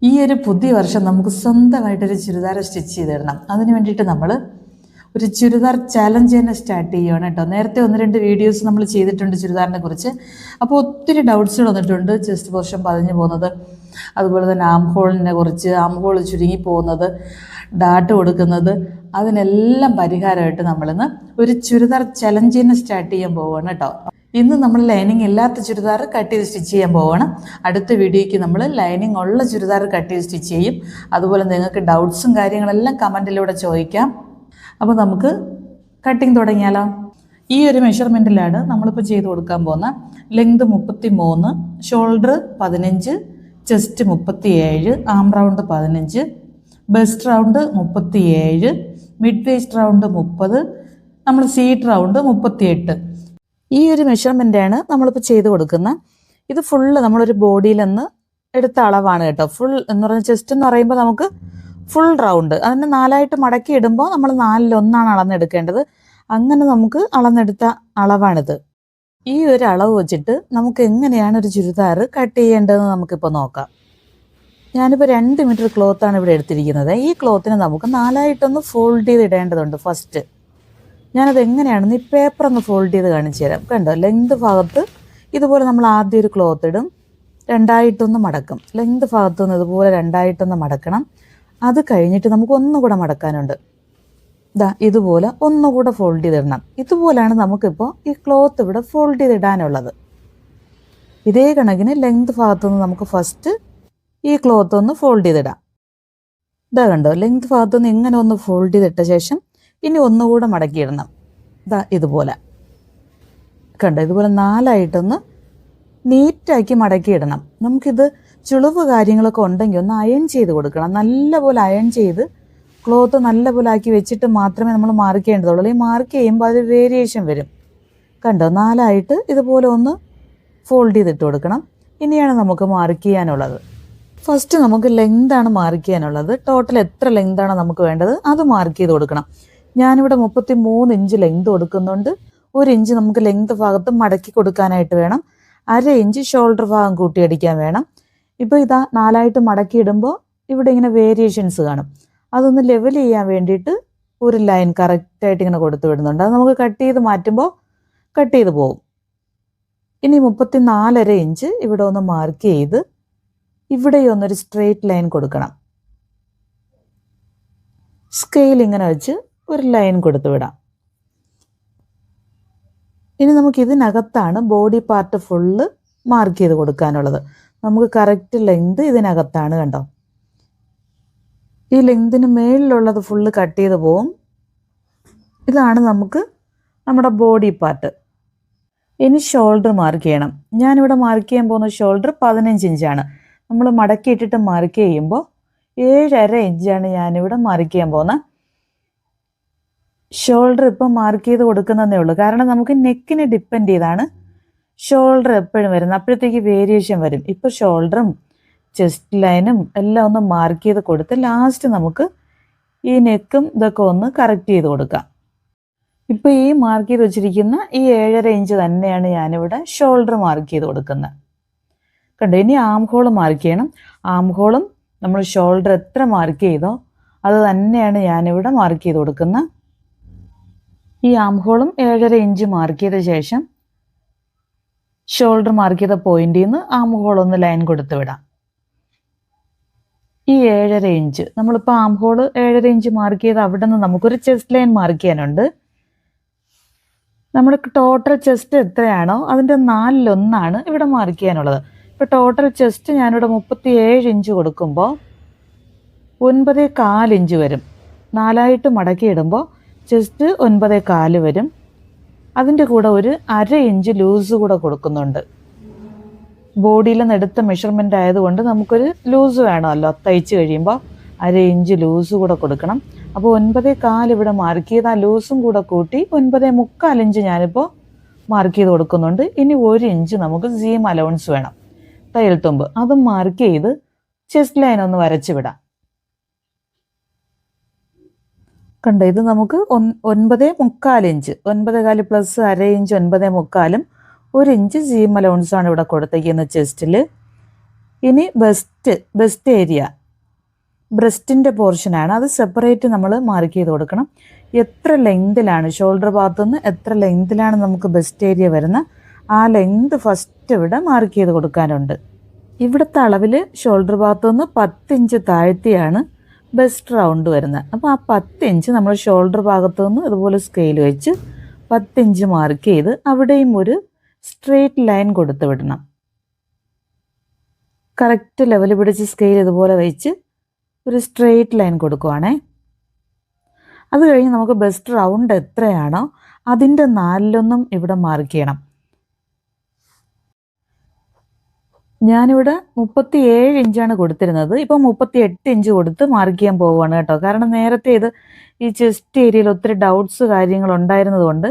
ഈ ഒരു പുതിയ വർഷം നമുക്ക് സ്വന്തമായിട്ടൊരു ചുരിദാർ സ്റ്റിച്ച് ചെയ്തിടണം. അതിന് വേണ്ടിയിട്ട് നമ്മൾ ഒരു ചുരിദാർ ചാലഞ്ച് തന്നെ സ്റ്റാർട്ട് ചെയ്യുകയാണ് കേട്ടോ. നേരത്തെ 1-2 വീഡിയോസ് നമ്മൾ ചെയ്തിട്ടുണ്ട് ചുരിദാറിനെ കുറിച്ച്. അപ്പോൾ ഒത്തിരി ഡൗട്ട്സുകൾ വന്നിട്ടുണ്ട്. ചെസ്റ്റ് പോർഷൻ പതിഞ്ഞു പോകുന്നത്, അതുപോലെ തന്നെ ആം ഹോളിനെ കുറിച്ച്, ആം ഹോൾ ചുരുങ്ങി പോകുന്നത്, ഡാട്ട് കൊടുക്കുന്നത്, അതിനെല്ലാം പരിഹാരമായിട്ട് നമ്മളിന്ന് ഒരു ചുരിദാർ ചലഞ്ച് തന്നെ സ്റ്റാർട്ട് ചെയ്യാൻ പോവുകയാണ് കേട്ടോ. ഇന്ന് നമ്മൾ ലൈനിങ് ഇല്ലാത്ത ചുരിദാർ കട്ട് ചെയ്ത് സ്റ്റിച്ച് ചെയ്യാൻ പോവുകയാണ്. അടുത്ത വീഡിയോയ്ക്ക് നമ്മൾ ലൈനിങ് ഉള്ള ചുരിദാർ കട്ട് ചെയ്ത് സ്റ്റിച്ച് ചെയ്യും. അതുപോലെ നിങ്ങൾക്ക് ഡൗട്ട്സും കാര്യങ്ങളെല്ലാം കമൻറ്റിലൂടെ ചോദിക്കാം. അപ്പോൾ നമുക്ക് കട്ടിങ് തുടങ്ങിയാലോ. ഈ ഒരു മെഷർമെൻറ്റിലാണ് നമ്മളിപ്പോൾ ചെയ്ത് കൊടുക്കാൻ പോകുന്ന. ലെങ്ത് 33, ഷോൾഡർ 15, ചെസ്റ്റ് 37, ആം round 15, best round 37, mid waste round 30, നമ്മൾ സീറ്റ് റൗണ്ട് 38. ഈ ഒരു മെഷർമെൻറ്റാണ് നമ്മളിപ്പോൾ ചെയ്ത് കൊടുക്കുന്നത്. ഇത് ഫുള്ള് നമ്മളൊരു ബോഡിയിൽ നിന്ന് എടുത്ത അളവാണ് കേട്ടോ. ഫുൾ എന്ന് പറഞ്ഞാൽ ചെസ്റ്റ് എന്ന് പറയുമ്പോൾ നമുക്ക് ഫുൾ റൗണ്ട്, അതിനെ 4ആയിട്ട് മടക്കി ഇടുമ്പോൾ നമ്മൾ 4-1 അളന്നെടുക്കേണ്ടത്. അങ്ങനെ നമുക്ക് അളന്നെടുത്ത അളവാണിത്. ഈ ഒരു അളവ് വെച്ചിട്ട് നമുക്ക് എങ്ങനെയാണ് ഒരു ചുരിദാർ കട്ട് ചെയ്യേണ്ടതെന്ന് നമുക്കിപ്പോൾ നോക്കാം. ഞാനിപ്പോൾ 2 മീറ്റർ ക്ലോത്താണ് ഇവിടെ എടുത്തിരിക്കുന്നത്. ഈ ക്ലോത്തിനെ നമുക്ക് 4ആയിട്ടൊന്ന് ഫോൾഡ് ചെയ്ത് ഇടേണ്ടതുണ്ട്. ഫസ്റ്റ് ഞാനത് എങ്ങനെയാണെന്ന് ഈ പേപ്പർ ഒന്ന് ഫോൾഡ് ചെയ്ത് കാണിച്ചു തരാം. കണ്ടോ, ലെങ്ത് ഭാഗത്ത് ഇതുപോലെ നമ്മൾ ആദ്യം ഒരു ക്ലോത്ത് ഇടും, 2ആയിട്ടൊന്ന് മടക്കും. ലെങ്ത് ഭാഗത്തു നിന്ന് ഇതുപോലെ 2ആയിട്ടൊന്ന് മടക്കണം. അത് കഴിഞ്ഞിട്ട് നമുക്ക് ഒന്നുകൂടെ മടക്കാനുണ്ട്. ഇതുപോലെ ഒന്നുകൂടെ ഫോൾഡ് ചെയ്തിടണം. ഇതുപോലെയാണ് നമുക്കിപ്പോൾ ഈ ക്ലോത്ത് ഇവിടെ ഫോൾഡ് ചെയ്തിടാനുള്ളത്. ഇതേ കണക്കിന് ലെങ്ത് ഭാഗത്തുനിന്ന് നമുക്ക് ഫസ്റ്റ് ഈ ക്ലോത്ത് ഒന്ന് ഫോൾഡ് ചെയ്തിടാം. കണ്ടോ, ലെങ്ത് ഭാഗത്തുനിന്ന് ഇങ്ങനെ ഒന്ന് ഫോൾഡ് ചെയ്തിട്ട ശേഷം ഇനി ഒന്നുകൂടെ മടക്കിയിടണം. ഇതുപോലെ കണ്ടോ, ഇതുപോലെ 4ആയിട്ടൊന്ന് നീറ്റാക്കി മടക്കിയിടണം. നമുക്കിത് ചുളിവ് കാര്യങ്ങളൊക്കെ ഉണ്ടെങ്കിൽ ഒന്ന് അയൺ ചെയ്ത് കൊടുക്കണം. നല്ലപോലെ അയൺ ചെയ്ത് ക്ലോത്ത് നല്ലപോലെ ആക്കി വെച്ചിട്ട് മാത്രമേ നമ്മൾ മാർക്ക് ചെയ്യേണ്ടതുള്ളൂ. അല്ലെങ്കിൽ മാർക്ക് ചെയ്യുമ്പോൾ അതിൽ വേരിയേഷൻ വരും. കണ്ടോ, 4ആയിട്ട് ഇതുപോലെ ഒന്ന് ഫോൾഡ് ചെയ്തിട്ട് കൊടുക്കണം. ഇനിയാണ് നമുക്ക് മാർക്ക് ചെയ്യാനുള്ളത്. ഫസ്റ്റ് നമുക്ക് ലെങ്താണ് മാർക്ക് ചെയ്യാനുള്ളത്. ടോട്ടൽ എത്ര ലെങ്താണ് നമുക്ക് വേണ്ടത് അത് മാർക്ക് ചെയ്ത് കൊടുക്കണം. ഞാനിവിടെ 33 ഇഞ്ച് ലെങ്ത് കൊടുക്കുന്നുണ്ട്. 1 ഇഞ്ച് നമുക്ക് ലെങ്ത് ഭാഗത്ത് മടക്കി കൊടുക്കാനായിട്ട് വേണം. 1/2 ഇഞ്ച് ഷോൾഡർ ഭാഗം കൂട്ടിയടിക്കാൻ വേണം. ഇപ്പോൾ 4ആയിട്ട് മടക്കി ഇടുമ്പോൾ ഇവിടെ ഇങ്ങനെ വേരിയേഷൻസ് കാണും. അതൊന്ന് ലെവൽ ചെയ്യാൻ വേണ്ടിയിട്ട് ഒരു ലൈൻ കറക്റ്റായിട്ട് ഇങ്ങനെ കൊടുത്തു വിടുന്നുണ്ട്. അത് നമുക്ക് കട്ട് ചെയ്ത് മാറ്റുമ്പോൾ കട്ട് ചെയ്ത് പോകും. ഇനി 34.5 ഇഞ്ച് ഇവിടെ ഒന്ന് മാർക്ക് ചെയ്ത് ഇവിടെ ഒന്നൊരു സ്ട്രെയിറ്റ് ലൈൻ കൊടുക്കണം. സ്കെയിൽ ഇങ്ങനെ വെച്ച് ഒരു ലൈൻ കൊടുത്തു വിടാം. ഇനി നമുക്ക് ഇതിനകത്താണ് ബോഡി പാർട്ട് ഫുള്ള് മാർക്ക് ചെയ്ത് കൊടുക്കാനുള്ളത്. നമുക്ക് കറക്റ്റ് ലെങ്ത് ഇതിനകത്താണ്. കണ്ടോ, ഈ ലെങ്തിന് മേളിലുള്ളത് ഫുള്ള് കട്ട് ചെയ്ത് പോവും. ഇതാണ് നമുക്ക് നമ്മുടെ ബോഡി പാർട്ട്. ഇനി ഷോൾഡർ മാർക്ക് ചെയ്യണം. ഞാനിവിടെ മാർക്ക് ചെയ്യാൻ പോകുന്ന ഷോൾഡർ 15 ഇഞ്ചാണ്. നമ്മൾ മടക്കിയിട്ടിട്ട് മാർക്ക് ചെയ്യുമ്പോൾ 7.5 ഇഞ്ചാണ് ഞാനിവിടെ മാർക്ക് ചെയ്യാൻ പോകുന്നത്. ഷോൾഡർ ഇപ്പം മാർക്ക് ചെയ്ത് കൊടുക്കുന്നതേ ഉള്ളൂ. കാരണം നമുക്ക് നെക്കിനെ ഡിപ്പെൻഡ് ചെയ്താണ് ഷോൾഡർ എപ്പോഴും വരുന്നത്. അപ്പോഴത്തേക്ക് വേരിയേഷൻ വരും. ഇപ്പോൾ ഷോൾഡറും ചെസ്റ്റ് ലൈനും എല്ലാം ഒന്ന് മാർക്ക് ചെയ്ത് കൊടുത്ത് ലാസ്റ്റ് നമുക്ക് ഈ നെക്കും ഇതൊക്കെ ഒന്ന് കറക്റ്റ് ചെയ്ത് കൊടുക്കാം. ഇപ്പോൾ ഈ മാർക്ക് ചെയ്ത് വെച്ചിരിക്കുന്ന ഈ 7.5 ഇഞ്ച് തന്നെയാണ് ഞാനിവിടെ ഷോൾഡർ മാർക്ക് ചെയ്ത് കൊടുക്കുന്നത്. കണ്ടോ, ഇനി ആം ഹോൾ മാർക്ക് ചെയ്യണം. ആം ഹോളും നമ്മൾ ഷോൾഡർ എത്ര മാർക്ക് ചെയ്തോ അത് തന്നെയാണ് ഞാനിവിടെ മാർക്ക് ചെയ്ത് കൊടുക്കുന്നത്. ഈ ആം ഹോളും 7.5 ഇഞ്ച് മാർക്ക് ചെയ്ത ശേഷം ഷോൾഡർ മാർക്ക് ചെയ്ത പോയിന്റിൽ നിന്ന് ആം ഹോൾ ഒന്ന് ലൈൻ കൊടുത്ത് വിടാം. ഈ 7.5 ഇഞ്ച് നമ്മളിപ്പോൾ ആം ഹോൾ 7.5 ഇഞ്ച് മാർക്ക് ചെയ്ത് അവിടെ നിന്ന് നമുക്കൊരു ചെസ്റ്റ് ലൈൻ മാർക്ക് ചെയ്യാനുണ്ട്. നമ്മുടെ ടോട്ടൽ ചെസ്റ്റ് എത്രയാണോ അതിൻ്റെ 4/1 ഇവിടെ മാർക്ക് ചെയ്യാനുള്ളത്. ഇപ്പോൾ ടോട്ടൽ ചെസ്റ്റ് ഞാനിവിടെ 37 ഇഞ്ച് കൊടുക്കുമ്പോൾ 9.25 ഇഞ്ച് വരും. 4ആയിട്ട് മടക്കി ഇടുമ്പോൾ ചെസ്റ്റ് 9.25 വരും. അതിൻ്റെ കൂടെ ഒരു 1/2 ഇഞ്ച് ലൂസ് കൂടെ കൊടുക്കുന്നുണ്ട്. ബോഡിയിൽ നിന്ന് എടുത്ത മെഷർമെൻ്റ് ആയതുകൊണ്ട് നമുക്കൊരു ലൂസ് വേണമല്ലോ. തയ്ച്ച് കഴിയുമ്പോൾ 1/2 ഇഞ്ച് ലൂസ് കൂടെ കൊടുക്കണം. അപ്പോൾ 9.25 ഇവിടെ മാർക്ക് ചെയ്ത് ആ ലൂസും കൂടെ കൂട്ടി 9.25 ഇഞ്ച് ഞാനിപ്പോൾ മാർക്ക് ചെയ്ത് കൊടുക്കുന്നുണ്ട്. ഇനി 1 ഇഞ്ച് നമുക്ക് സീം അലവൻസ് വേണം, തയ്യൽ തുമ്പ്. അതും മാർക്ക് ചെയ്ത് ചെസ്റ്റ് ലൈൻ ഒന്ന് വരച്ച് വിടാം. കണ്ടോ, ഇത് നമുക്ക് 9.25 inch, 9.25 plus 1/2 inch 9.25, 1 inch seam അലൗൺസാണ് ഇവിടെ കൊടുത്തേക്കുന്നത് ചെസ്റ്റിൽ. ഇനി ബെസ്റ്റ് ഏരിയ ബ്രസ്റ്റിൻ്റെ പോർഷനാണ്, അത് സെപ്പറേറ്റ് നമ്മൾ മാർക്ക് ചെയ്ത് കൊടുക്കണം. എത്ര ലെങ്തിലാണ് ഷോൾഡർ ഭാഗത്തുനിന്ന് എത്ര ലെങ്തിലാണ് നമുക്ക് ബെസ്റ്റ് ഏരിയ വരുന്ന ആ ലെങ്ത് ഫസ്റ്റ് ഇവിടെ മാർക്ക് ചെയ്ത് കൊടുക്കാനുണ്ട്. ഇവിടുത്തെ അളവിൽ ഷോൾഡർ ഭാഗത്തുനിന്ന് 10 ഇഞ്ച് താഴ്ത്തിയാണ് ബെസ്റ്റ് റൗണ്ട് വരുന്നത്. അപ്പോൾ ആ 10 ഇഞ്ച് നമ്മൾ ഷോൾഡർ ഭാഗത്തുനിന്ന് ഇതുപോലെ സ്കെയിൽ വെച്ച് 10 ഇഞ്ച് മാർക്ക് ചെയ്ത് അവിടെയും ഒരു സ്ട്രെയിറ്റ് ലൈൻ കൊടുത്ത് വിടണം. കറക്റ്റ് ലെവൽ പിടിച്ച് സ്കെയിൽ ഇതുപോലെ വെച്ച് ഒരു സ്ട്രെയിറ്റ് ലൈൻ കൊടുക്കുവാണേ. അത് കഴിഞ്ഞ് നമുക്ക് ബെസ്റ്റ് റൗണ്ട് എത്രയാണോ അതിൻ്റെ 4/1 ഇവിടെ മാർക്ക് ചെയ്യണം. ഞാനിവിടെ 37 ഇഞ്ചാണ് കൊടുത്തിരുന്നത്, ഇപ്പോൾ 38 ഇഞ്ച് കൊടുത്ത് മാർക്ക് ചെയ്യാൻ പോവുകയാണ് കേട്ടോ. കാരണം നേരത്തെ ഇത് ഈ ചെസ്റ്റ് ഏരിയയിൽ ഒത്തിരി ഡൗട്ട്സ് കാര്യങ്ങൾ ഉണ്ടായിരുന്നതുകൊണ്ട്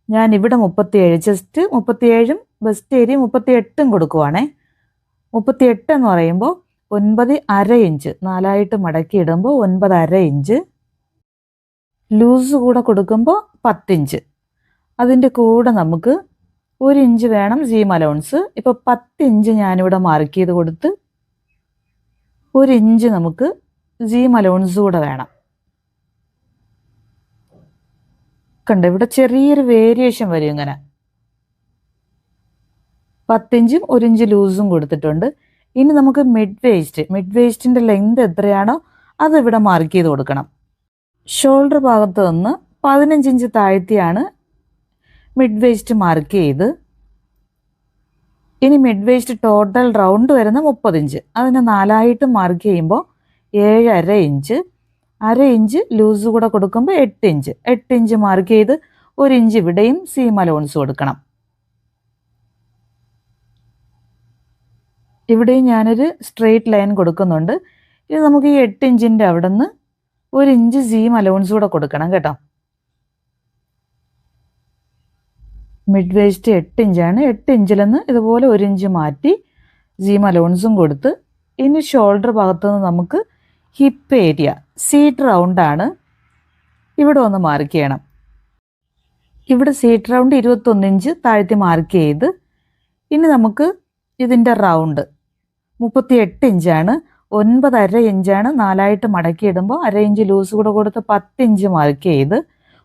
ഞാൻ ഇവിടെ 37 ചെസ്റ്റ് 37ഉം ബെസ്റ്റ് ഏരിയ 38ഉം കൊടുക്കുവാണേ. 38 എന്ന് പറയുമ്പോൾ 9.5 ഇഞ്ച് 4ആയിട്ട് മടക്കി ഇടുമ്പോൾ 9.5 ഇഞ്ച്, ലൂസ് കൂടെ കൊടുക്കുമ്പോൾ 10 ഇഞ്ച്. അതിൻ്റെ കൂടെ നമുക്ക് 1 ഇഞ്ച് വേണം സീം അലൗൺസ്. ഇപ്പോൾ 10 ഇഞ്ച് ഞാനിവിടെ മാർക്ക് ചെയ്ത് കൊടുത്ത് 1 ഇഞ്ച് നമുക്ക് സീം അലൗൺസ് കൂടെ വേണം. കണ്ടോ, ഇവിടെ ചെറിയൊരു വേരിയേഷൻ വരും. ഇങ്ങനെ 10 ഇഞ്ചും 1 ഇഞ്ച് ലൂസും കൊടുത്തിട്ടുണ്ട്. ഇനി നമുക്ക് മിഡ് വേസ്റ്റിൻ്റെ ലെങ്ത് എത്രയാണോ അത് ഇവിടെ മാർക്ക് ചെയ്ത് കൊടുക്കണം. ഷോൾഡർ ഭാഗത്ത് നിന്ന് 15 ഇഞ്ച് താഴ്ത്തിയാണ് മിഡ് വേസ്റ്റ് മാർക്ക് ചെയ്ത്. ഇനി മിഡ് വേസ്റ്റ് ടോട്ടൽ റൗണ്ട് വരുന്ന 30 ഇഞ്ച്, അതിനെ 4ആയിട്ട് മാർക്ക് ചെയ്യുമ്പോൾ 7.5 ഇഞ്ച്, 1/2 ഇഞ്ച് ലൂസ് കൂടെ കൊടുക്കുമ്പോൾ 8 ഇഞ്ച് മാർക്ക് ചെയ്ത് 1 ഇഞ്ച് ഇവിടെയും സീം അലൗൺസ് കൊടുക്കണം. ഇവിടെയും ഞാനൊരു സ്ട്രെയിറ്റ് ലൈൻ കൊടുക്കുന്നുണ്ട്. ഇത് നമുക്ക് ഈ 8 ഇഞ്ചിൻ്റെ അവിടെ നിന്ന് 1 ഇഞ്ച് സീം അലൗൺസ് കൂടെ കൊടുക്കണം കേട്ടോ. മിഡ് വേസ്റ്റ് 8 ഇഞ്ചാണ്, 8 ഇഞ്ചിൽ നിന്ന് ഇതുപോലെ 1 ഇഞ്ച് മാറ്റി സീം അലൗൺസും കൊടുത്ത് ഇനി ഷോൾഡർ ഭാഗത്തു നിന്ന് നമുക്ക് ഹിപ്പ് ഏരിയ സീറ്റ് റൗണ്ടാണ് ഇവിടെ ഒന്ന് മാർക്ക് ചെയ്യണം. ഇവിടെ സീറ്റ് റൗണ്ട് 21 ഇഞ്ച് താഴ്ത്തി മാർക്ക് ചെയ്ത് ഇനി നമുക്ക് ഇതിൻ്റെ റൗണ്ട് 38 ഇഞ്ചാണ്, 9.5 ഇഞ്ചാണ് 4ആയിട്ട് മടക്കി ഇടുമ്പോൾ 1/2 ഇഞ്ച് ലൂസ് കൂടെ കൊടുത്ത് 10 ഇഞ്ച് മാർക്ക് ചെയ്ത്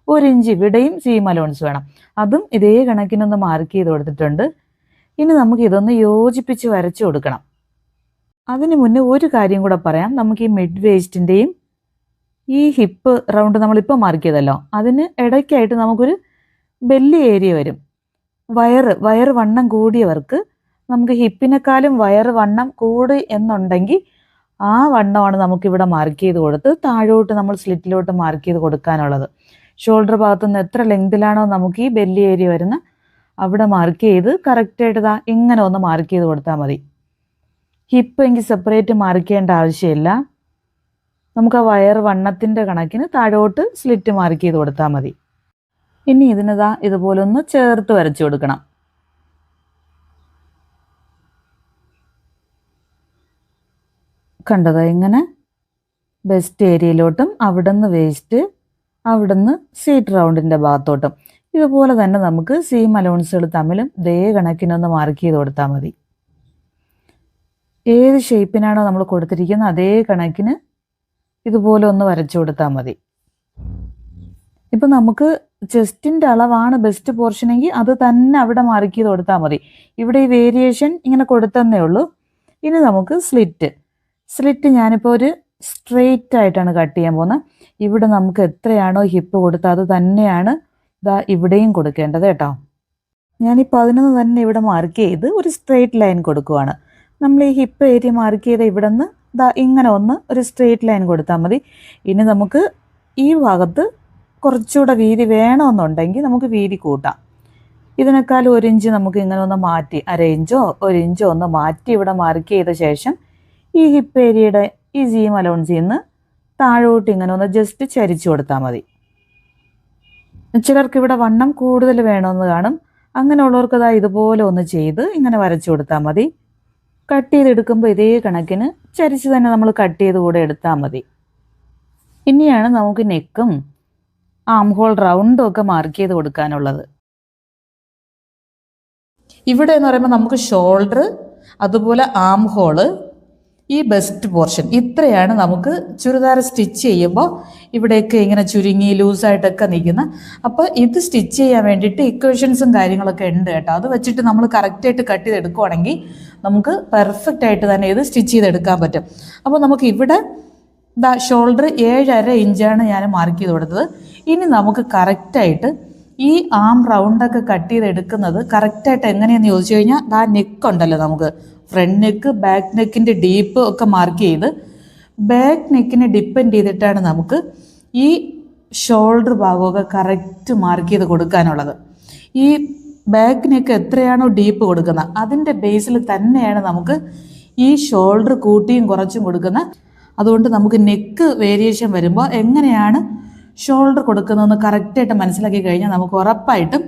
1 ഇഞ്ച് ഇവിടെയും സീം അലൗൺസ് വേണം. അതും ഇതേ കണക്കിനൊന്ന് മാർക്ക് ചെയ്ത് കൊടുത്തിട്ടുണ്ട്. ഇനി നമുക്ക് ഇതൊന്ന് യോജിപ്പിച്ച് വരച്ചു കൊടുക്കണം. അതിന് മുന്നേ ഒരു കാര്യം കൂടെ പറയാം. നമുക്ക് ഈ മിഡ് വേസ്റ്റിൻ്റെയും ഈ ഹിപ്പ് റൗണ്ട് നമ്മളിപ്പോൾ മാർക്ക് ചെയ്തല്ലോ, അതിന് ഇടയ്ക്കായിട്ട് നമുക്കൊരു ബെല്ലി ഏരിയ വരും. വയറ് വണ്ണം കൂടിയവർക്ക് നമുക്ക് ഹിപ്പിനെക്കാളും വയറ് വണ്ണം കൂടി എന്നുണ്ടെങ്കിൽ ആ വണ്ണമാണ് നമുക്കിവിടെ മാർക്ക് ചെയ്ത് കൊടുത്ത് താഴോട്ട് നമ്മൾ സ്ലിറ്റിലോട്ട് മാർക്ക് ചെയ്ത് കൊടുക്കാനുള്ളത്. ഷോൾഡർ ഭാഗത്തുനിന്ന് എത്ര ലെങ്തിലാണോ നമുക്ക് ഈ ബെല്ലി ഏരിയ വരുന്ന അവിടെ മാർക്ക് ചെയ്ത് കറക്റ്റായിട്ട് ഇങ്ങനെ ഒന്ന് മാർക്ക് ചെയ്ത് കൊടുത്താൽ മതി. ഹിപ്പ് എങ്കിൽ സെപ്പറേറ്റ് മാർക്ക് ചെയ്യേണ്ട ആവശ്യമില്ല. നമുക്ക് ആ വയറ് വണ്ണത്തിൻ്റെ കണക്കിന് താഴോട്ട് സ്ലിറ്റ് മാർക്ക് ചെയ്ത് കൊടുത്താൽ മതി. ഇനി ഇതിന് ഇതുപോലെ ഒന്ന് ചേർത്ത് വരച്ചു കൊടുക്കണം. കണ്ടതാ ഇങ്ങനെ ബെസ്റ്റ് ഏരിയയിലോട്ടും അവിടുന്ന് വേസ്റ്റ് അവിടുന്ന് സീറ്റ് റൗണ്ടിൻ്റെ ഭാഗത്തോട്ടും ഇതുപോലെ തന്നെ നമുക്ക് സീം അലൗൺസുകൾ തമ്മിലും ഇതേ കണക്കിനൊന്ന് മാർക്ക് ചെയ്ത് കൊടുത്താൽ മതി. ഏത് ഷേപ്പിനാണോ നമ്മൾ കൊടുത്തിരിക്കുന്നത് അതേ കണക്കിന് ഇതുപോലെ ഒന്ന് വരച്ചു കൊടുത്താൽ മതി. ഇപ്പം നമുക്ക് ചെസ്റ്റിൻ്റെ അളവാണ് ബെസ്റ്റ് പോർഷനെങ്കിൽ അത് തന്നെ അവിടെ മാർക്ക് ചെയ്ത് കൊടുത്താൽ മതി. ഇവിടെ ഈ വേരിയേഷൻ ഇങ്ങനെ കൊടുത്തന്നേ ഉള്ളൂ. ഇനി നമുക്ക് സ്ലിറ്റ് ഞാനിപ്പോൾ ഒരു സ്ട്രെയിറ്റ് ആയിട്ടാണ് കട്ട് ചെയ്യാൻ പോകുന്നത്. ഇവിടെ നമുക്ക് എത്രയാണോ ഹിപ്പ് കൊടുത്തത് അത് തന്നെയാണ് ഇവിടെയും കൊടുക്കേണ്ടത് കേട്ടോ. ഞാനീ 11 തന്നെ ഇവിടെ മാർക്ക് ചെയ്ത് ഒരു സ്ട്രെയിറ്റ് ലൈൻ കൊടുക്കുവാണ്. നമ്മൾ ഈ ഹിപ്പ് ഏരിയ മാർക്ക് ചെയ്ത ഇവിടെ നിന്ന് ഇങ്ങനെ ഒന്ന് ഒരു സ്ട്രെയിറ്റ് ലൈൻ കൊടുത്താൽ മതി. ഇനി നമുക്ക് ഈ ഭാഗത്ത് കുറച്ചുകൂടെ വീതി വേണമെന്നുണ്ടെങ്കിൽ നമുക്ക് വീതി കൂട്ടാം. ഇതിനേക്കാൾ 1 ഇഞ്ച് നമുക്ക് ഇങ്ങനെ ഒന്ന് മാറ്റി 1/2 ഇഞ്ചോ 1 ഇഞ്ചോ ഒന്ന് മാറ്റി ഇവിടെ മാർക്ക് ചെയ്ത ശേഷം ഈ ഹിപ്പ് ഏരിയയുടെ ഈ സീം അലൗൺസിൽ നിന്ന് താഴോട്ട് ഇങ്ങനെ ഒന്ന് ജസ്റ്റ് ചരിച്ചു കൊടുത്താൽ മതി. ചിലർക്ക് ഇവിടെ വണ്ണം കൂടുതൽ വേണമെന്ന് കാണും. അങ്ങനെയുള്ളവർക്ക് ഇതുപോലെ ഒന്ന് ചെയ്ത് ഇങ്ങനെ വരച്ചു കൊടുത്താൽ മതി. കട്ട് ചെയ്തെടുക്കുമ്പോൾ ഇതേ കണക്കിന് ചരിച്ച് തന്നെ നമ്മൾ കട്ട് ചെയ്ത് കൂടെ എടുത്താൽ മതി. ഇനിയാണ് നമുക്ക് നെക്കും ആം ഹോൾ റൗണ്ടും ഒക്കെ മാർക്ക് ചെയ്ത് കൊടുക്കാനുള്ളത്. ഇവിടെ എന്ന് പറയുമ്പോൾ നമുക്ക് ഷോൾഡർ അതുപോലെ ആം ഹോള്, ഈ ബെസ്റ്റ് പോർഷൻ, ഇത്രയാണ് നമുക്ക് ചുരിദാർ സ്റ്റിച്ച് ചെയ്യുമ്പോൾ ഇവിടെയൊക്കെ ഇങ്ങനെ ചുരുങ്ങി ലൂസായിട്ടൊക്കെ നിൽക്കുന്ന. അപ്പോൾ ഇത് സ്റ്റിച്ച് ചെയ്യാൻ വേണ്ടിയിട്ട് ഇക്വേഷൻസും കാര്യങ്ങളൊക്കെ ഉണ്ട് കേട്ടോ. അത് വെച്ചിട്ട് നമ്മൾ കറക്റ്റായിട്ട് കട്ട് ചെയ്തെടുക്കുവാണെങ്കിൽ നമുക്ക് പെർഫെക്റ്റ് ആയിട്ട് തന്നെ ഇത് സ്റ്റിച്ച് ചെയ്തെടുക്കാൻ പറ്റും. അപ്പോൾ നമുക്ക് ഇവിടെ ഷോൾഡർ 7.5 ഇഞ്ചാണ് ഞാൻ മാർക്ക് ചെയ്ത് കൊടുത്തത്. ഇനി നമുക്ക് കറക്റ്റായിട്ട് ഈ ആം റൗണ്ടൊക്കെ കട്ട് ചെയ്തെടുക്കുന്നത് കറക്റ്റായിട്ട് എങ്ങനെയാണെന്ന് ചോദിച്ചു കഴിഞ്ഞാൽ നെക്ക് ഉണ്ടല്ലോ, നമുക്ക് ഫ്രണ്ട് നെക്ക് ബാക്ക് നെക്കിൻ്റെ ഡീപ്പ് ഒക്കെ മാർക്ക് ചെയ്ത് ബാക്ക് നെക്കിനെ ഡിപ്പെൻഡ് ചെയ്തിട്ടാണ് നമുക്ക് ഈ ഷോൾഡർ ഭാഗമൊക്കെ കറക്റ്റ് മാർക്ക് ചെയ്ത് കൊടുക്കാനുള്ളത്. ഈ ബാക്ക് നെക്ക് എത്രയാണോ ഡീപ്പ് കൊടുക്കുന്നത് അതിൻ്റെ ബേസിൽ തന്നെയാണ് നമുക്ക് ഈ ഷോൾഡർ കൂട്ടിയും കുറച്ചും കൊടുക്കുന്നത്. അതുകൊണ്ട് നമുക്ക് നെക്ക് വേരിയേഷൻ വരുമ്പോൾ എങ്ങനെയാണ് ഷോൾഡർ കൊടുക്കുന്നതെന്ന് കറക്റ്റായിട്ട് മനസ്സിലാക്കി കഴിഞ്ഞാൽ നമുക്ക് ഉറപ്പായിട്ടും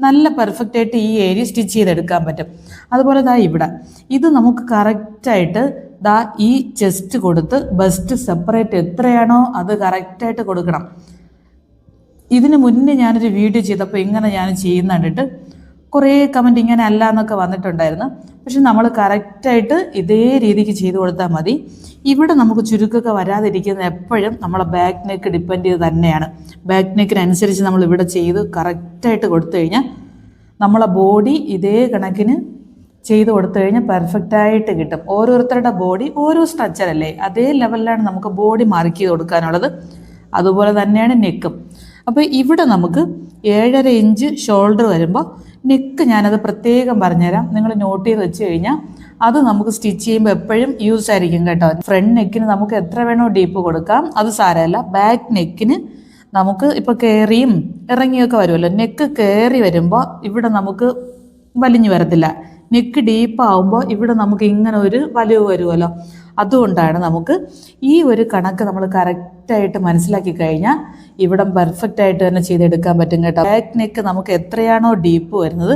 നല്ല പെർഫെക്റ്റ് ആയിട്ട് ഈ ഏരിയ സ്റ്റിച്ച് ചെയ്തെടുക്കാൻ പറ്റും. അതുപോലെ ഇവിടെ ഇത് നമുക്ക് കറക്റ്റായിട്ട് ഈ ചെസ്റ്റ് കൊടുത്ത് ബസ്റ്റ് സെപ്പറേറ്റ് എത്രയാണോ അത് കറക്റ്റായിട്ട് കൊടുക്കണം. ഇതിന് മുന്നേ ഞാനൊരു വീഡിയോ ചെയ്തപ്പോൾ ഇങ്ങനെ ഞാൻ ചെയ്യുന്ന കണ്ടിട്ട് കുറേ കമൻറ്റ് ഇങ്ങനെ അല്ല എന്നൊക്കെ വന്നിട്ടുണ്ടായിരുന്നു. പക്ഷെ നമ്മൾ കറക്റ്റായിട്ട് ഇതേ രീതിക്ക് ചെയ്ത് കൊടുത്താൽ മതി. ഇവിടെ നമുക്ക് ചുരുക്കൊക്കെ വരാതിരിക്കുന്നത് എപ്പോഴും നമ്മളെ ബാക്ക് നെക്ക് ഡിപ്പെൻഡ് ചെയ്ത് തന്നെയാണ്. ബാക്ക് നെക്കിനനുസരിച്ച് നമ്മൾ ഇവിടെ ചെയ്ത് കറക്റ്റായിട്ട് കൊടുത്തു കഴിഞ്ഞാൽ നമ്മളെ ബോഡി ഇതേ കണക്കിന് ചെയ്ത് കൊടുത്തു കഴിഞ്ഞാൽ പെർഫെക്റ്റായിട്ട് കിട്ടും. ഓരോരുത്തരുടെ ബോഡി ഓരോ സ്ട്രക്ചറല്ലേ, അതേ ലെവലിലാണ് നമുക്ക് ബോഡി മാർക്ക് ചെയ്ത് കൊടുക്കാനുള്ളത്. അതുപോലെ തന്നെയാണ് നെക്കും. അപ്പോൾ ഇവിടെ നമുക്ക് 7.5 ഇഞ്ച് ഷോൾഡർ വരുമ്പോൾ നെക്ക് ഞാനത് പ്രത്യേകം പറഞ്ഞുതരാം, നിങ്ങൾ നോട്ട് ചെയ്ത് വെച്ച് കഴിഞ്ഞാൽ അത് നമുക്ക് സ്റ്റിച്ച് ചെയ്യുമ്പോൾ എപ്പോഴും യൂസ് ആയിരിക്കും കേട്ടോ. ഫ്രണ്ട് നെക്കിന് നമുക്ക് എത്ര വേണോ ഡീപ്പ് കൊടുക്കാം, അത് സാരമല്ല. ബാക്ക് നെക്കിന് നമുക്ക് ഇപ്പോൾ കയറിയും ഇറങ്ങിയൊക്കെ വരുമല്ലോ, നെക്ക് കയറി വരുമ്പോൾ ഇവിടെ നമുക്ക് വലിഞ്ഞു വരത്തില്ല. നെക്ക് ഡീപ്പാവുമ്പോൾ ഇവിടെ നമുക്ക് ഇങ്ങനെ ഒരു വലിവ് വരുമല്ലോ. അതുകൊണ്ടാണ് നമുക്ക് ഈ ഒരു കണക്ക് നമ്മൾ കറക്റ്റായിട്ട് മനസ്സിലാക്കി കഴിഞ്ഞാൽ ഇവിടെ പെർഫെക്റ്റ് ആയിട്ട് തന്നെ ചെയ്തെടുക്കാൻ പറ്റും കേട്ടോ. ബാക്ക് നെക്ക് നമുക്ക് എത്രയാണോ ഡീപ്പ് വരുന്നത്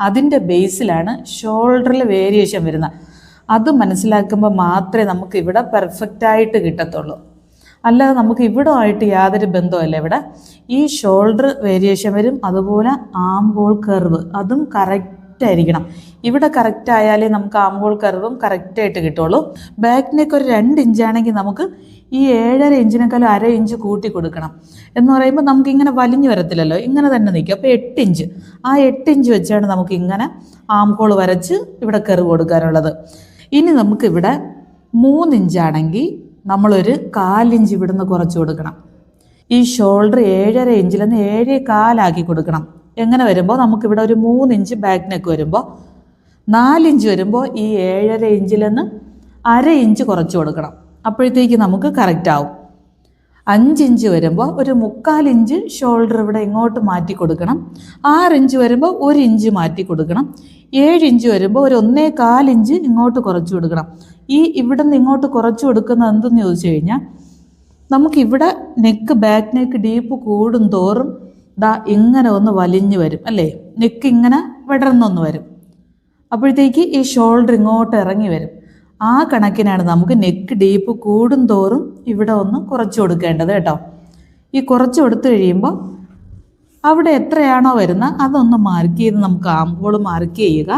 അതിൻ്റെ ബേസിലാണ് ഷോൾഡറിൽ വേരിയേഷൻ വരുന്നത്. അത് മനസ്സിലാക്കുമ്പോൾ മാത്രമേ നമുക്ക് ഇവിടെ പെർഫെക്റ്റായിട്ട് കിട്ടത്തുള്ളൂ. അല്ലാതെ നമുക്ക് ഇവിടെ ആയിട്ട് യാതൊരു ബന്ധമല്ല. ഇവിടെ ഈ ഷോൾഡർ വേരിയേഷൻ വരും, അതുപോലെ ആം ഹോൾ കർവ് അതും കറക്റ്റ് ആയിരിക്കണം. ഇവിടെ കറക്റ്റ് ആയാലേ നമുക്ക് ആം ഹോൾ കർവും കറക്റ്റായിട്ട് കിട്ടുള്ളൂ. ബാക്ക് നെക്ക് ഒരു 2 ഇഞ്ചാണെങ്കിൽ നമുക്ക് ഈ 7.5 ഇഞ്ചിനേക്കാളും 1/2 ഇഞ്ച് കൂട്ടി കൊടുക്കണം. എന്ന് പറയുമ്പോൾ നമുക്ക് ഇങ്ങനെ വലിഞ്ഞു വരത്തില്ലല്ലോ, ഇങ്ങനെ തന്നെ നിൽക്കും. അപ്പോൾ 8 ഇഞ്ച്, ആ 8 ഇഞ്ച് വെച്ചാണ് നമുക്ക് ഇങ്ങനെ ആം ഹോൾ വരച്ച് ഇവിടെ കർവ് കൊടുക്കാനുള്ളത്. ഇനി നമുക്കിവിടെ 3 ഇഞ്ചാണെങ്കിൽ നമ്മളൊരു 1/4 ഇഞ്ച് ഇവിടുന്ന് കുറച്ച് കൊടുക്കണം. ഈ ഷോൾഡർ 7.5 ഇഞ്ചിൽ നിന്ന് 7.25 കൊടുക്കണം. എങ്ങനെ വരുമ്പോൾ നമുക്കിവിടെ ഒരു 3 ഇഞ്ച് ബാക്ക് നെക്ക് വരുമ്പോൾ 4 ഇഞ്ച് വരുമ്പോൾ ഈ 7.5 ഇഞ്ചിൽ നിന്ന് 1/2 ഇഞ്ച് കുറച്ച് കൊടുക്കണം. അപ്പോഴത്തേക്ക് നമുക്ക് കറക്റ്റ് ആവും. 5 ഇഞ്ച് വരുമ്പോൾ ഒരു 3/4 ഇഞ്ച് ഷോൾഡർ ഇവിടെ ഇങ്ങോട്ട് മാറ്റി കൊടുക്കണം. 6 ഇഞ്ച് വരുമ്പോൾ 1 ഇഞ്ച് മാറ്റി കൊടുക്കണം. 7 ഇഞ്ച് വരുമ്പോൾ ഒരു 1.25 ഇഞ്ച് ഇങ്ങോട്ട് കുറച്ച് കൊടുക്കണം. ഈ ഇവിടെ നിന്ന് ഇങ്ങോട്ട് കുറച്ച് കൊടുക്കുന്നത് എന്തെന്ന് ചോദിച്ചു കഴിഞ്ഞാൽ നമുക്കിവിടെ നെക്ക് ബാക്ക് നെക്ക് ഡീപ്പ് കൂടും തോറും ഇങ്ങനെ ഒന്ന് വലിഞ്ഞു വരും അല്ലേ, നെക്ക് ഇങ്ങനെ വിടർന്നൊന്ന് വരും. അപ്പോഴത്തേക്ക് ഈ ഷോൾഡർ ഇങ്ങോട്ട് ഇറങ്ങി വരും. ആ കണക്കിനാണ് നമുക്ക് നെക്ക് ഡീപ്പ് കൂടും തോറും ഇവിടെ ഒന്ന് കുറച്ച് കൊടുക്കേണ്ടത് കേട്ടോ. ഈ കുറച്ച് കൊടുത്തു കഴിയുമ്പോൾ അവിടെ എത്രയാണോ വരുന്നത് അതൊന്ന് മാർക്ക് ചെയ്ത് നമുക്ക് ആം ഹോൾ മാർക്ക് ചെയ്യുക.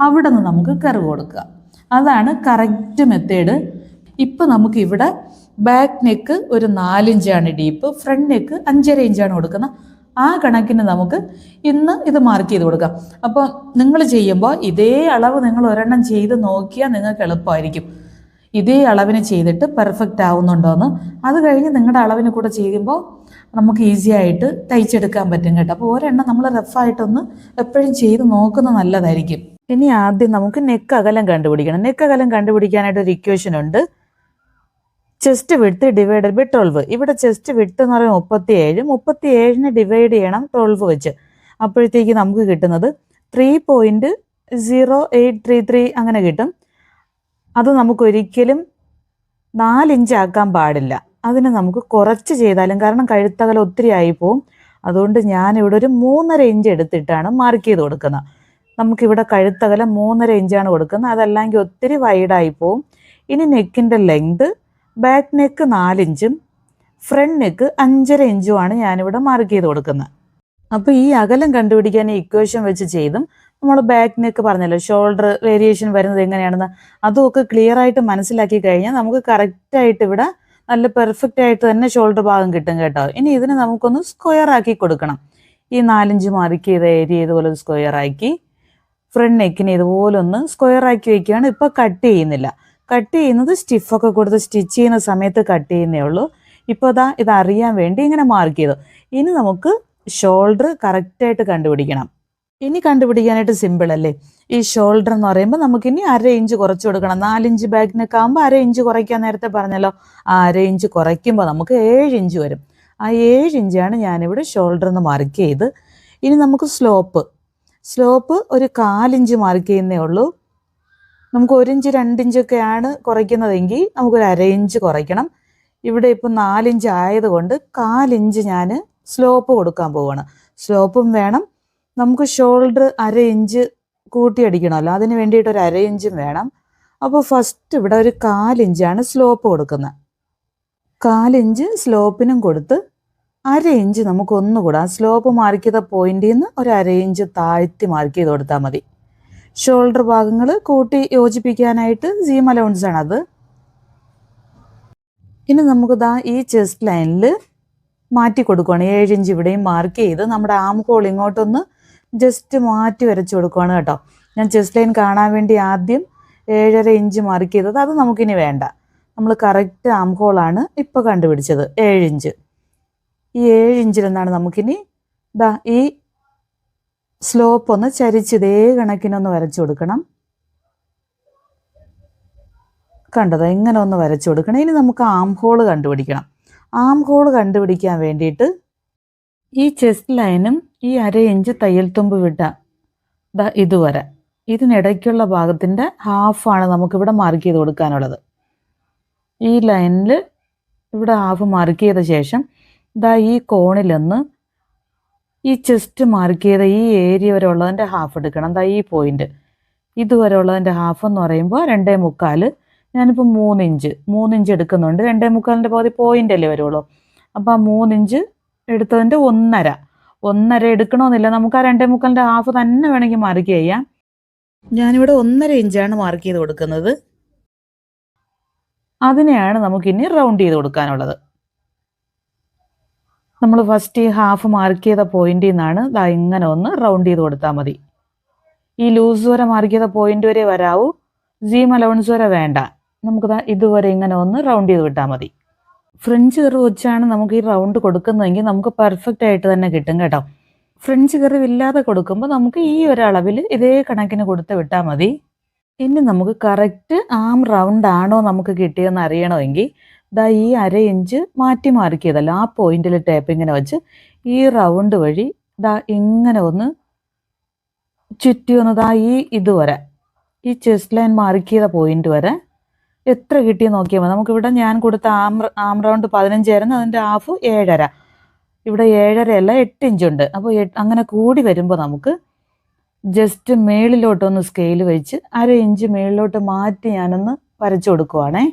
അവിടെ നിന്ന് നമുക്ക് കർവ് കൊടുക്കുക. അതാണ് കറക്റ്റ് മെത്തേഡ്. ഇപ്പം നമുക്കിവിടെ ബാക്ക് നെക്ക് ഒരു 4 ഇഞ്ചാണ് ഡീപ്പ്, ഫ്രണ്ട് നെക്ക് 5.5 ഇഞ്ചാണ് കൊടുക്കുന്നത്. ആ കണക്കിന് നമുക്ക് ഇന്ന് ഇത് മാർക്ക് ചെയ്ത് കൊടുക്കാം. അപ്പോൾ നിങ്ങൾ ചെയ്യുമ്പോൾ ഇതേ അളവ് നിങ്ങൾ ഒരെണ്ണം ചെയ്ത് നോക്കിയാൽ നിങ്ങൾക്ക് എളുപ്പമായിരിക്കും. ഇതേ അളവിന് ചെയ്തിട്ട് പെർഫെക്റ്റ് ആവുന്നുണ്ടോ എന്ന്. അത് കഴിഞ്ഞ് നിങ്ങളുടെ അളവിന് കൂടെ ചെയ്യുമ്പോൾ നമുക്ക് ഈസി ആയിട്ട് തയ്ച്ചെടുക്കാൻ പറ്റും കേട്ടോ. അപ്പോൾ ഒരെണ്ണം നമ്മൾ റഫായിട്ടൊന്ന് എപ്പോഴും ചെയ്ത് നോക്കുന്നത് നല്ലതായിരിക്കും. ഇനി ആദ്യം നമുക്ക് നെക്ക് അകലം കണ്ടുപിടിക്കണം. നെക്ക് അകലം കണ്ടുപിടിക്കാനായിട്ട് ഒരു ഇക്വേഷൻ ഉണ്ട്. Chest width divided by 12. ഇവിടെ ചെസ്റ്റ് വിഡ്ത്ത് എന്ന് പറയുമ്പോൾ 37, 37നെ ഡിവൈഡ് ചെയ്യണം 12 വെച്ച്. അപ്പോഴത്തേക്ക് നമുക്ക് കിട്ടുന്നത് 3.0833 അങ്ങനെ കിട്ടും. അത് നമുക്കൊരിക്കലും 4 ഇഞ്ച് ആക്കാൻ പാടില്ല. അതിന് നമുക്ക് കുറച്ച് ചെയ്താലും, കാരണം കഴുത്തകലം ഒത്തിരി ആയിപ്പോവും. അതുകൊണ്ട് ഞാനിവിടെ ഒരു 3.5 ഇഞ്ച് എടുത്തിട്ടാണ് മാർക്ക് ചെയ്ത് കൊടുക്കുന്നത്. നമുക്കിവിടെ കഴുത്തകലം 3.5 ഇഞ്ചാണ് കൊടുക്കുന്നത്. അതല്ലെങ്കിൽ ഒത്തിരി വൈഡായി പോവും. ഇനി നെക്കിൻ്റെ ലെങ്ത് ബാക്ക് നെക്ക് 4 ഇഞ്ചും ഫ്രണ്ട് നെക്ക് 5.5 ഇഞ്ചുമാണ് ഞാനിവിടെ മാർക്ക് ചെയ്ത് കൊടുക്കുന്നത്. അപ്പോൾ ഈ അകലം കണ്ടുപിടിക്കാൻ ഈ ഇക്വേഷൻ വെച്ച് ചെയ്തും നമ്മൾ ബാക്ക് നെക്ക് പറഞ്ഞല്ലോ, ഷോൾഡർ വേരിയേഷൻ വരുന്നത് എങ്ങനെയാണെന്ന് അതുമൊക്കെ ക്ലിയർ ആയിട്ട് മനസ്സിലാക്കി കഴിഞ്ഞാൽ നമുക്ക് കറക്റ്റായിട്ട് ഇവിടെ നല്ല പെർഫെക്റ്റ് ആയിട്ട് തന്നെ ഷോൾഡർ ഭാഗം കിട്ടും കേട്ടോ. ഇനി ഇതിനെ നമുക്കൊന്ന് സ്ക്വയർ ആക്കി കൊടുക്കണം. ഈ 4 മാർക്ക് ചെയ്ത ഏരിയ ഇതുപോലെ സ്ക്വയർ ആക്കി ഫ്രണ്ട് നെക്കിനെ ഇതുപോലെ ഒന്ന് സ്ക്വയർ ആക്കി വയ്ക്കുകയാണ്. ഇപ്പോൾ കട്ട് ചെയ്യുന്നില്ല. കട്ട് ചെയ്യുന്നത് സ്റ്റിഫൊക്കെ കൊടുത്ത് സ്റ്റിച്ച് ചെയ്യുന്ന സമയത്ത് കട്ട് ചെയ്യുന്നേ ഉള്ളൂ. ഇപ്പോൾ ഇത് അറിയാൻ വേണ്ടി ഇങ്ങനെ മാർക്ക് ചെയ്തു. ഇനി നമുക്ക് ഷോൾഡർ കറക്റ്റായിട്ട് കണ്ടുപിടിക്കണം. ഇനി കണ്ടുപിടിക്കാനായിട്ട് സിമ്പിൾ അല്ലേ. ഈ ഷോൾഡർ എന്ന് പറയുമ്പോൾ നമുക്കിനി 1/2 ഇഞ്ച് കുറച്ച് കൊടുക്കണം. 4 ഇഞ്ച് ബാക്ക് നെക്ക് ആകുമ്പോൾ 1/2 ഇഞ്ച് കുറയ്ക്കാൻ നേരത്തെ പറഞ്ഞല്ലോ. ആ 1/2 ഇഞ്ച് കുറയ്ക്കുമ്പോൾ നമുക്ക് 7 ഇഞ്ച് വരും. ആ 7 ഇഞ്ചാണ് ഞാനിവിടെ ഷോൾഡർ എന്ന് മാർക്ക് ചെയ്ത്. ഇനി നമുക്ക് സ്ലോപ്പ് ഒരു 1/4 ഇഞ്ച് മാർക്ക് ചെയ്യുന്നേ ഉള്ളൂ. നമുക്ക് 1 ഇഞ്ച് 2 ഇഞ്ചൊക്കെയാണ് കുറയ്ക്കുന്നതെങ്കിൽ നമുക്കൊരു 1/2 ഇഞ്ച് കുറയ്ക്കണം. ഇവിടെ ഇപ്പം 4 ഇഞ്ച് ആയതുകൊണ്ട് 1/4 ഇഞ്ച് ഞാൻ സ്ലോപ്പ് കൊടുക്കാൻ പോവുകയാണ്. സ്ലോപ്പും വേണം, നമുക്ക് ഷോൾഡർ 1/2 ഇഞ്ച് കൂട്ടിയടിക്കണമല്ലോ, അതിന് വേണ്ടിയിട്ട് ഒരു 1/2 ഇഞ്ചും വേണം. അപ്പോൾ ഫസ്റ്റ് ഇവിടെ ഒരു 1/4 ഇഞ്ചാണ് സ്ലോപ്പ് കൊടുക്കുന്നത്. 1/4 ഇഞ്ച് സ്ലോപ്പിനും കൊടുത്ത് 1/2 ഇഞ്ച് നമുക്ക് ഒന്നുകൂടെ ആ സ്ലോപ്പ് മാർക്ക് ചെയ്ത പോയിന്റിൽ നിന്ന് ഒരു 1/2 ഇഞ്ച് താഴ്ത്തി മാർക്ക് ചെയ്ത് കൊടുത്താൽ മതി. ഷോൾഡർ ഭാഗങ്ങൾ കൂട്ടി യോജിപ്പിക്കാനായിട്ട് സീം അലൗൺസ് ആണ് അത്. ഇനി നമുക്ക് ഈ ചെസ്റ്റ് ലൈനിൽ മാറ്റി കൊടുക്കുകയാണ്. 7 ഇഞ്ച് ഇവിടെയും മാർക്ക് ചെയ്ത് നമ്മുടെ ആം ഹോൾ ഇങ്ങോട്ടൊന്ന് ജസ്റ്റ് മാറ്റി വരച്ച് കൊടുക്കുകയാണ് കേട്ടോ. ഞാൻ ചെസ്റ്റ് ലൈൻ കാണാൻ വേണ്ടി ആദ്യം 7.5 ഇഞ്ച് മാർക്ക് ചെയ്തത്, അത് നമുക്കിനി വേണ്ട. നമ്മൾ കറക്റ്റ് ആം ഹോളാണ് ഇപ്പോൾ കണ്ടുപിടിച്ചത്, 7 ഇഞ്ച്. ഈ 7 ഇഞ്ചിൽ നിന്നാണ് നമുക്കിനി ഈ സ്ലോപ്പ് ഒന്ന് ചരിച്ച് ഇതേ കണക്കിനൊന്ന് വരച്ചു കൊടുക്കണം. കണ്ടതോ, ഇങ്ങനെ ഒന്ന് വരച്ചു കൊടുക്കണം. ഇനി നമുക്ക് ആം ഹോൾ കണ്ടുപിടിക്കണം. ആം ഹോൾ കണ്ടുപിടിക്കാൻ വേണ്ടിയിട്ട് ഈ ചെസ്റ്റ് ലൈനും ഈ 1/2 ഇഞ്ച് തയ്യൽ തുമ്പ് വിട്ട ഇതുവരെ ഇതിനിടയ്ക്കുള്ള ഭാഗത്തിൻ്റെ ഹാഫാണ് നമുക്കിവിടെ മാർക്ക് ചെയ്ത് കൊടുക്കാനുള്ളത്. ഈ ലൈനിൽ ഇവിടെ ഹാഫ് മാർക്ക് ചെയ്ത ശേഷം ഈ കോണിലൊന്ന് ഈ ചെസ്റ്റ് മാർക്ക് ചെയ്ത ഈ ഏരിയ വരെ ഉള്ളതിൻ്റെ ഹാഫ് എടുക്കണം. ഈ പോയിന്റ് ഇതുവരെ ഉള്ളതിൻ്റെ ഹാഫ് എന്ന് പറയുമ്പോൾ 2.25. ഞാനിപ്പോൾ 3 ഇഞ്ച് എടുക്കുന്നുണ്ട്. 2.25ൻ്റെ പകുതി പോയിന്റ് അല്ലേ വരുള്ളൂ. അപ്പോൾ ആ 3 ഇഞ്ച് എടുത്തതിൻ്റെ 1.5 എടുക്കണമെന്നില്ല. നമുക്ക് ആ 2.25ൻ്റെ ഹാഫ് തന്നെ വേണമെങ്കിൽ മാർക്ക് ചെയ്യാം. ഞാനിവിടെ 1.5 ഇഞ്ചാണ് മാർക്ക് ചെയ്ത് കൊടുക്കുന്നത്. അതിനെയാണ് നമുക്കിനി റൗണ്ട് ചെയ്ത് കൊടുക്കാനുള്ളത്. നമ്മൾ ഫസ്റ്റ് ഈ ഹാഫ് മാർക്ക് ചെയ്ത പോയിന്റിൽ നിന്നാണ് ഇങ്ങനെ ഒന്ന് റൗണ്ട് ചെയ്ത് കൊടുത്താൽ മതി. ഈ ലൂസ് വരെ മാർക്ക് ചെയ്ത പോയിന്റ് വരെ വരാവൂ, സീം അലവൻസ് വരെ വേണ്ട. നമുക്ക് ഇതുവരെ ഇങ്ങനെ ഒന്ന് റൗണ്ട് ചെയ്ത് വിട്ടാൽ മതി. ഫ്രഞ്ച് കർവ് വെച്ചാണ് നമുക്ക് ഈ റൗണ്ട് കൊടുക്കുന്നതെങ്കിൽ നമുക്ക് പെർഫെക്റ്റ് ആയിട്ട് തന്നെ കിട്ടും കേട്ടോ. ഫ്രഞ്ച് കർവ് ഇല്ലാതെ കൊടുക്കുമ്പോൾ നമുക്ക് ഈ ഒരളവിൽ ഇതേ കണക്കിന് കൊടുത്ത് വിട്ടാൽ മതി. ഇനി നമുക്ക് കറക്റ്റ് ആം റൗണ്ട് ആണോ നമുക്ക് കിട്ടിയെന്ന് അറിയണമെങ്കിൽ ഈ 1/2 ഇഞ്ച് മാറ്റി മാർക്ക് ചെയ്തല്ലോ, ആ പോയിന്റിൽ ടേപ്പ് ഇങ്ങനെ വെച്ച് ഈ റൗണ്ട് വഴി ഇങ്ങനെ ഒന്ന് ചുറ്റി ഒന്ന് ഇതുവരെ ഈ ചെസ്റ്റ് ലൈൻ മാർക്ക് ചെയ്ത പോയിന്റ് വരെ എത്ര കിട്ടിയെന്ന് നോക്കിയാൽ മതി. നമുക്കിവിടെ ഞാൻ കൊടുത്ത ആം റൗണ്ട് 15 ആയിരുന്നു, അതിൻ്റെ ഹാഫ് 7.5. ഇവിടെ 7.5 അല്ല 8 ഇഞ്ചുണ്ട്. അപ്പോൾ അങ്ങനെ കൂടി വരുമ്പോൾ നമുക്ക് ജസ്റ്റ് മേളിലോട്ടൊന്ന് സ്കെയിൽ വെച്ച് 1/2 ഇഞ്ച് മേളിലോട്ട് മാറ്റി ഞാനൊന്ന് വരച്ചു കൊടുക്കുവാണേ.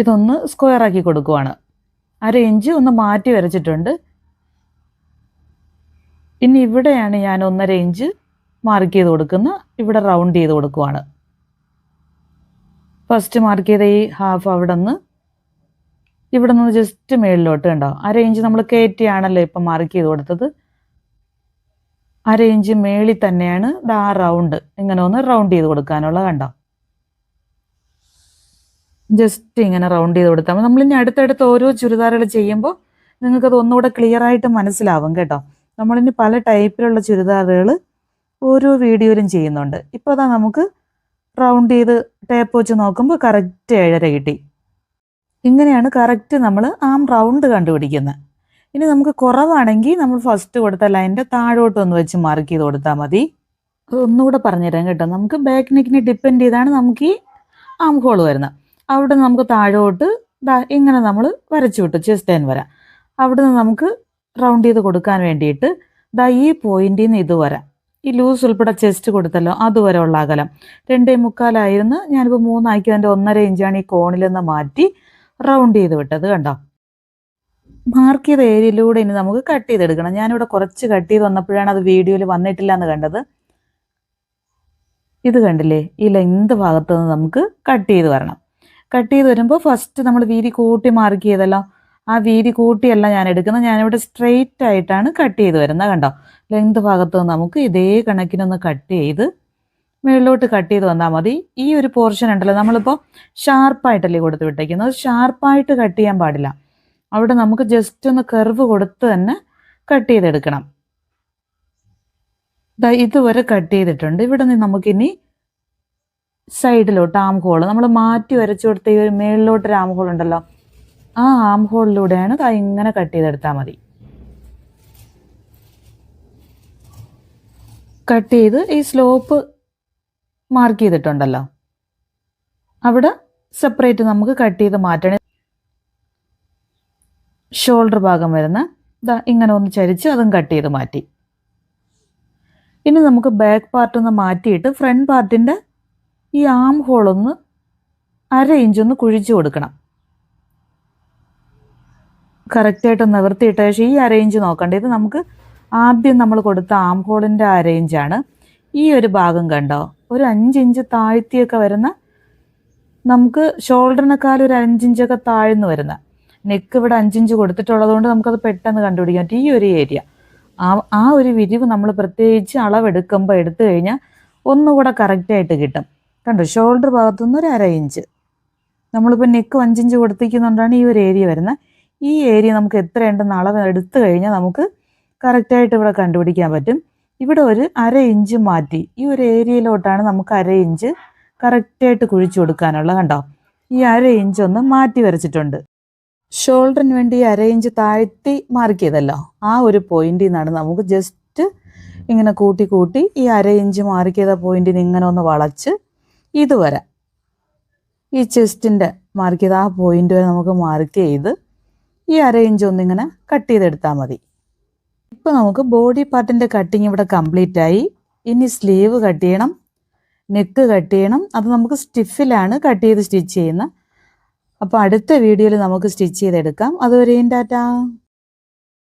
ഇതൊന്ന് സ്ക്വയർ ആക്കി കൊടുക്കുവാണ്. 1/2 ഇഞ്ച് ഒന്ന് മാറ്റി വരച്ചിട്ടുണ്ട്. ഇനി ഇവിടെയാണ് ഞാൻ 1.5 ഇഞ്ച് മാർക്ക് ചെയ്ത് കൊടുക്കുന്നത്. ഇവിടെ റൗണ്ട് ചെയ്ത് കൊടുക്കുവാണ്. ഫസ്റ്റ് മാർക്ക് ചെയ്ത ഈ ഹാഫ് അവിടെ നിന്ന് ജസ്റ്റ് മേളിലോട്ട് കണ്ടോ, 1/2 ഇഞ്ച് നമ്മൾ കയറ്റിയാണല്ലോ ഇപ്പം മാർക്ക് ചെയ്ത് കൊടുത്തത്. 1/2 ഇഞ്ച് മേളിൽ തന്നെയാണ് ആ റൗണ്ട് ഇങ്ങനെ ഒന്ന് റൗണ്ട് ചെയ്ത് കൊടുക്കാനുള്ളത്. കണ്ടോ, ജസ്റ്റ് ഇങ്ങനെ റൗണ്ട് ചെയ്ത് കൊടുത്താൽ മതി. നമ്മളിനി അടുത്തടുത്ത് ഓരോ ചുരിദാറുകൾ ചെയ്യുമ്പോൾ നിങ്ങൾക്കത് ഒന്നുകൂടെ ക്ലിയർ ആയിട്ട് മനസ്സിലാവും കേട്ടോ. നമ്മളിനി പല ടൈപ്പിലുള്ള ചുരിദാറുകൾ ഓരോ വീഡിയോയിലും ചെയ്യുന്നുണ്ട്. ഇപ്പോൾ നമുക്ക് റൗണ്ട് ചെയ്ത് ടേപ്പ് വെച്ച് നോക്കുമ്പോൾ കറക്റ്റ് 7.5 കിട്ടി. ഇങ്ങനെയാണ് കറക്റ്റ് നമ്മൾ ആം റൗണ്ട് കണ്ടുപിടിക്കുന്നത്. ഇനി നമുക്ക് കുറവാണെങ്കിൽ നമ്മൾ ഫസ്റ്റ് കൊടുത്ത ലൈനിൻ്റെ താഴോട്ടൊന്ന് വെച്ച് മാർക്ക് ചെയ്ത് കൊടുത്താൽ മതി. അതൊന്നുകൂടെ പറഞ്ഞുതരാം കേട്ടോ. നമുക്ക് ബാക്ക് നെക്കിനെ ഡിപ്പെൻഡ് ചെയ്താണ് നമുക്ക് ഈ ആം ഹോൾ വരുന്നത്. അവിടെ നമുക്ക് താഴോട്ട് ഇങ്ങനെ നമ്മൾ വരച്ചു വിട്ടു ചെസ്റ്റ് ലൈൻ വരാം. അവിടെ നിന്ന് നമുക്ക് റൗണ്ട് ചെയ്ത് കൊടുക്കാൻ വേണ്ടിയിട്ട് ഈ പോയിന്റിൽ നിന്ന് ഇതുവരെ ഈ ലൂസ് ഉൾപ്പെടെ ചെസ്റ്റ് കൊടുത്തല്ലോ, അതുവരെ ഉള്ള അകലം 2.25 ഞാനിപ്പോൾ 3 ആക്കി. അതിൻ്റെ 1.5 ഇഞ്ചാണ് ഈ കോണിൽ നിന്ന് മാറ്റി റൗണ്ട് ചെയ്ത് വിട്ടത്. കണ്ടോ, മാർക്ക് ചെയ്ത ഏരിയയിലൂടെ ഇനി നമുക്ക് കട്ട് ചെയ്തെടുക്കണം. ഞാനിവിടെ കുറച്ച് കട്ട് ചെയ്ത് വന്നപ്പോഴാണ് അത് വീഡിയോയിൽ വന്നിട്ടില്ല എന്ന് കണ്ടത്. ഇത് കണ്ടില്ലേ, ഈ ലെങ്ത് ഭാഗത്ത് നിന്ന് നമുക്ക് കട്ട് ചെയ്ത് വരണം. കട്ട് ചെയ്ത് വരുമ്പോൾ ഫസ്റ്റ് നമ്മൾ വീതി കൂട്ടി മാർക്ക് ചെയ്തല്ലോ, ആ വീതി കൂട്ടിയല്ല ഞാൻ എടുക്കുന്നത്. ഞാനിവിടെ സ്ട്രെയിറ്റ് ആയിട്ടാണ് കട്ട് ചെയ്ത് വരുന്നത്. കണ്ടോ, ലെങ്ത് ഭാഗത്ത് നിന്ന് നമുക്ക് ഇതേ കണക്കിനൊന്ന് കട്ട് ചെയ്ത് മുകളിലോട്ട് കട്ട് ചെയ്ത് വന്നാൽ മതി. ഈ ഒരു പോർഷൻ ഉണ്ടല്ലോ, നമ്മളിപ്പോൾ ഷാർപ്പായിട്ടല്ലേ കൊടുത്ത് വിട്ടേക്കുന്നത്, ഷാർപ്പായിട്ട് കട്ട് ചെയ്യാൻ പാടില്ല. അവിടെ നമുക്ക് ജസ്റ്റ് ഒന്ന് കർവ് കൊടുത്ത് തന്നെ കട്ട് ചെയ്തെടുക്കണം. ഇതുവരെ കട്ട് ചെയ്തിട്ടുണ്ട്. ഇവിടെ നിന്ന് നമുക്കിനി സൈഡിലോട്ട് ആം ഹോൾ നമ്മൾ മാറ്റി വരച്ചു കൊടുത്ത ഈ ഒരു മേളിലോട്ടൊരു ആം ഹോൾ ഉണ്ടല്ലോ, ആ ആം ഹോളിലൂടെയാണ് ഇങ്ങനെ കട്ട് ചെയ്തെടുത്താൽ മതി. കട്ട് ചെയ്ത് ഈ സ്ലോപ്പ് മാർക്ക് ചെയ്തിട്ടുണ്ടല്ലോ, അവിടെ സെപ്പറേറ്റ് നമുക്ക് കട്ട് ചെയ്ത് മാറ്റണം. ഷോൾഡർ ഭാഗം വരുന്ന ഇങ്ങനെ ഒന്ന് ചരിച്ച് അതും കട്ട് ചെയ്ത് മാറ്റി. ഇനി നമുക്ക് ബാക്ക് പാർട്ട് ഒന്ന് മാറ്റിയിട്ട് ഫ്രണ്ട് പാർട്ടിൻ്റെ ഈ ആം ഹോളൊന്ന് 1/2 ഇഞ്ചൊന്ന് കുഴിച്ചു കൊടുക്കണം. കറക്റ്റായിട്ട് നിവർത്തിയിട്ട ശേഷം ഈ 1/2 ഇഞ്ച് നോക്കണ്ട, ഇത് നമുക്ക് ആദ്യം നമ്മൾ കൊടുത്ത ആം ഹോളിൻ്റെ 1/2 ഇഞ്ചാണ്. ഈ ഒരു ഭാഗം കണ്ടോ, ഒരു 5 ഇഞ്ച് താഴ്ത്തിയൊക്കെ വരുന്ന, നമുക്ക് ഷോൾഡറിനേക്കാൾ ഒരു 5 ഇഞ്ചൊക്കെ താഴ്ന്നു വരുന്ന, നെക്ക് ഇവിടെ 5 ഇഞ്ച് കൊടുത്തിട്ടുള്ളത് കൊണ്ട് നമുക്കത് പെട്ടെന്ന് കണ്ടുപിടിക്കാൻ പറ്റും. ഈ ഒരു ഏരിയ, ആ ഒരു വിരിവ് നമ്മൾ പ്രത്യേകിച്ച് അളവെടുക്കുമ്പോൾ എടുത്തു കഴിഞ്ഞാൽ ഒന്നുകൂടെ കറക്റ്റായിട്ട് കിട്ടും. കണ്ടോ, ഷോൾഡർ ഭാഗത്തുനിന്ന് ഒരു 1/2 ഇഞ്ച്, നമ്മളിപ്പോൾ നെക്ക് 5 ഇഞ്ച് കൊടുത്തിരിക്കുന്നുകൊണ്ടാണ് ഈ ഒരു ഏരിയ വരുന്നത്. ഈ ഏരിയ നമുക്ക് എത്രയുണ്ടെന്ന് അളവ് എടുത്തു കഴിഞ്ഞാൽ നമുക്ക് കറക്റ്റായിട്ട് ഇവിടെ കണ്ടുപിടിക്കാൻ പറ്റും. ഇവിടെ ഒരു 1/2 ഇഞ്ച് മാറ്റി ഈ ഒരു ഏരിയയിലോട്ടാണ് നമുക്ക് 1/2 ഇഞ്ച് കറക്റ്റായിട്ട് കുഴിച്ചു കൊടുക്കാനുള്ളത്. കണ്ടോ, ഈ 1/2 ഇഞ്ച് ഒന്ന് മാറ്റി വരച്ചിട്ടുണ്ട്. ഷോൾഡറിന് വേണ്ടി 1/2 ഇഞ്ച് താഴ്ത്തി മാർക്ക് ചെയ്തല്ലോ, ആ ഒരു പോയിന്റിൽ നിന്നാണ് നമുക്ക് ജസ്റ്റ് ഇങ്ങനെ കൂട്ടി കൂട്ടി ഈ 1/2 ഇഞ്ച് മാർക്ക് ചെയ്ത പോയിന്റിൽ നിന്ന് ഇങ്ങനെ ഒന്ന് വളച്ച് ഇതുവരെ ഈ ചെസ്റ്റിൻ്റെ മാർക്ക് ചെയ്ത ആ പോയിന്റ് വരെ നമുക്ക് മാർക്ക് ചെയ്ത് ഈ 1/2 ഇഞ്ച് ഒന്നിങ്ങനെ കട്ട് ചെയ്തെടുത്താൽ മതി. ഇപ്പോൾ നമുക്ക് ബോഡി പാർട്ടിൻ്റെ കട്ടിങ് ഇവിടെ കംപ്ലീറ്റ് ആയി. ഇനി സ്ലീവ് കട്ട് ചെയ്യണം, നെക്ക് കട്ട് ചെയ്യണം. അത് നമുക്ക് സ്റ്റിഫിലാണ് കട്ട് ചെയ്ത് സ്റ്റിച്ച് ചെയ്യുന്നത്. അപ്പോൾ അടുത്ത വീഡിയോയിൽ നമുക്ക് സ്റ്റിച്ച് ചെയ്തെടുക്കാം. അതുവരെയും ടാറ്റാ.